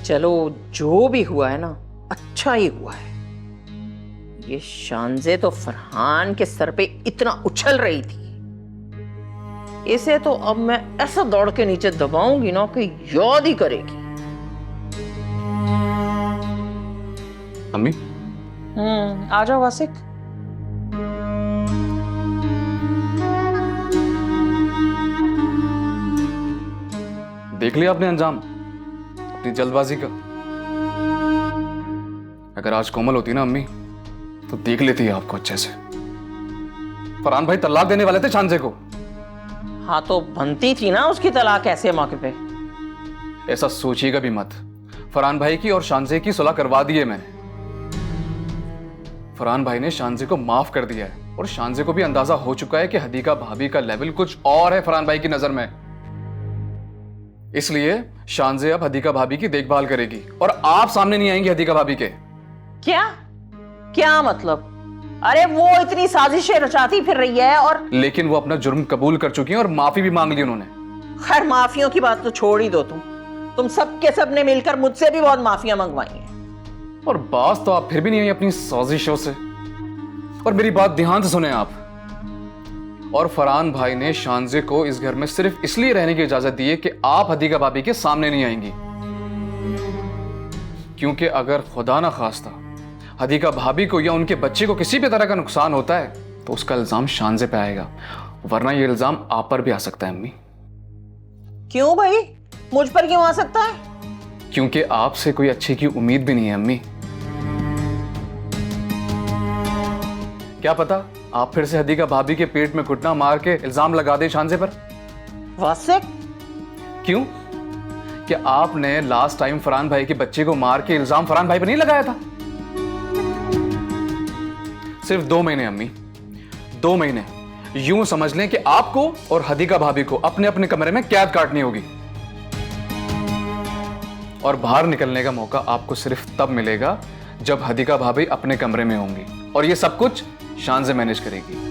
चलो जो भी हुआ है ना, अच्छा ही हुआ है। ये शानजे तो फरहान के सर पे इतना उछल रही थी, इसे तो अब मैं ऐसा दौड़ के नीचे दबाऊंगी ना कि याद ही करेगी। अम्मी। आ जाओ वासिक। देख लिया आपने अंजाम अपनी जल्दबाजी का। अगर आज कोमल होती ना अम्मी तो देख लेती है आपको अच्छे से। फरहान भाई तलाक देने वाले थे शानजे को। हाँ तो बनती थी ना उसकी तलाक ऐसे मौके पे। ऐसा सोचिएगा भी मत। फरहान भाई की और शानजे की सुलह करवा दी है मैंने। फरहान भाई ने शानजे को माफ कर दिया है और शानजे को भी अंदाजा हो चुका है कि हदीका भाभी का लेवल कुछ और है फरहान भाई की नजर में। इसलिए शानजे अब हदीका भाभी की देखभाल करेगी और आप सामने नहीं आएंगी हदीका भाभी के। क्या क्या मतलब? अरे वो इतनी साजिशें रचाती फिर रही है और लेकिन वो अपना जुर्म कबूल कर चुकी हैं और माफी भी मांग ली उन्होंने। खैर माफियों की बात तो छोड़ ही दो। तुम सब के सब ने मिलकर मुझसे भी बहुत माफियां मंगवाई हैं। और बात तो आप फिर भी नहीं आई अपनी साजिशों से। और मेरी बात ध्यान से सुने आप। और फरहान भाई ने शानजे को इस घर में सिर्फ इसलिए रहने की इजाजत दी है कि आप हदीका भाभी के सामने नहीं आएंगी। क्योंकि अगर खुदा ना खास्ता हदीका भाभी को या उनके बच्चे को किसी भी तरह का नुकसान होता है तो उसका इल्जाम शानजे पे आएगा, वरना यह इल्जाम आप पर भी आ सकता है अम्मी। क्यों भाई, मुझ पर क्यों आ सकता है? क्योंकि आपसे कोई अच्छे की उम्मीद भी नहीं है अम्मी। क्या पता आप फिर से हदीका भाभी के पेट में घुटना मार के इल्जाम लगा दे शानजे पर। वासिक क्यों? क्या आपने लास्ट टाइम फरहान भाई के बच्चे को मार के इल्जाम फरहान भाई पर नहीं लगाया था? सिर्फ 2 महीने अम्मी, 2 महीने। यूं समझ लें कि आपको और हदीका भाभी को अपने अपने कमरे में कैद काटनी होगी और बाहर निकलने का मौका आपको सिर्फ तब मिलेगा जब हदीका भाभी अपने कमरे में होंगी और ये सब कुछ शानजे मैनेज करेगी।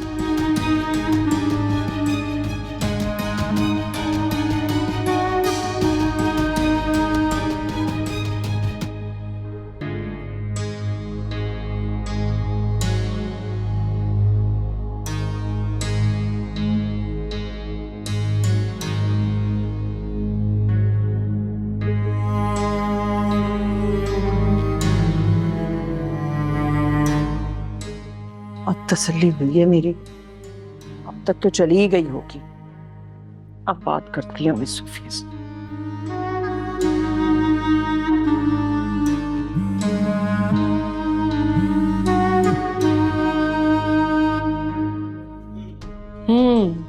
अब तसल्ली हुई है मेरी, अब तक तो चली ही गई होगी। अब बात करती हूँ इस सूफी से।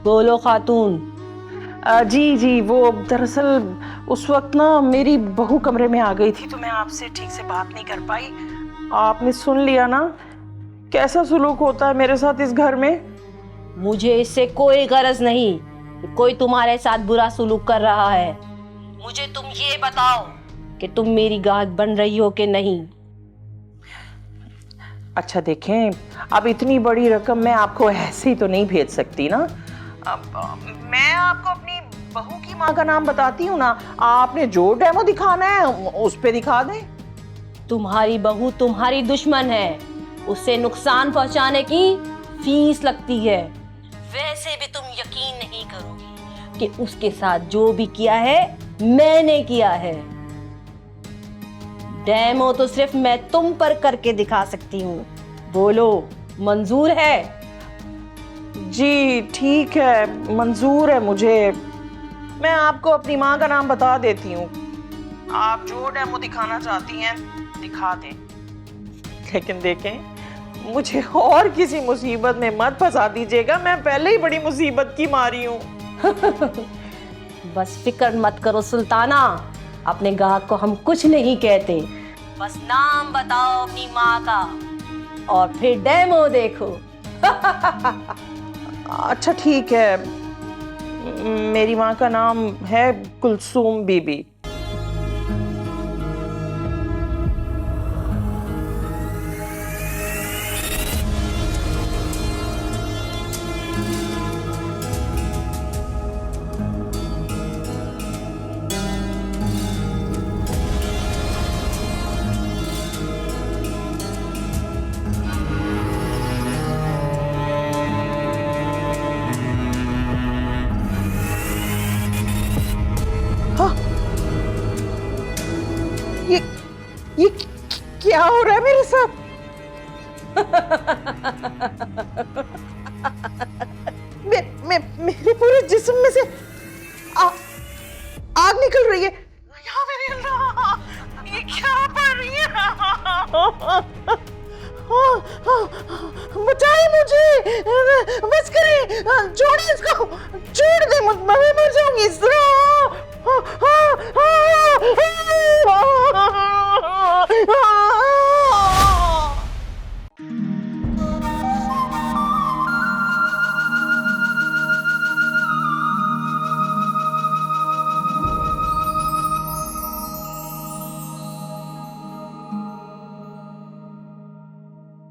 बोलो खातून। जी जी, वो दरअसल उस वक्त ना मेरी बहू कमरे में आ गई थी तो मैं आपसे ठीक से बात नहीं कर पाई। आपने सुन लिया ना कैसा सुलूक होता है मेरे साथ इस घर में। मुझे इससे कोई गरज नहीं कि कोई तुम्हारे साथ बुरा सुलूक कर रहा है। मुझे तुम ये बताओ कि तुम मेरी गाहक बन रही हो कि नहीं। अच्छा देखें, अब इतनी बड़ी रकम मैं आपको ऐसे ही तो नहीं भेज सकती ना। अब मैं आपको अपनी बहू की माँ का नाम बताती हूँ ना, आपने जो डेमो दिखाना है उस पे दिखा दें। तुम्हारी बहू तुम्हारी दुश्मन है, उससे नुकसान पहुंचाने की फीस लगती है। वैसे भी तुम यकीन नहीं करोगी कि उसके साथ जो भी किया है मैंने किया है। डेमो तो सिर्फ मैं तुम पर करके दिखा सकती हूँ। बोलो, मंजूर है? जी ठीक है, मंजूर है मुझे। मैं आपको अपनी माँ का नाम बता देती हूँ, आप जो डेमो दिखाना चाहती हैं दिखा दें। लेकिन देखें, मुझे और किसी मुसीबत में मत फंसा दीजिएगा, मैं पहले ही बड़ी मुसीबत की मारी हूँ। बस फिक्र मत करो सुल्ताना, अपने गाहक को हम कुछ नहीं कहते। बस नाम बताओ अपनी माँ का और फिर डेमो देखो। अच्छा ठीक है, मेरी माँ का नाम है कुलसूम बीबी। मेरे पूरे जिस्म में से आग निकल रही है। या मेरे अल्लाह, ये क्या पड़ रही है? बचाए मुझे, बस करें, छोड़े इसको, छोड़ दे, मैं मर जाऊंगी इस तरह।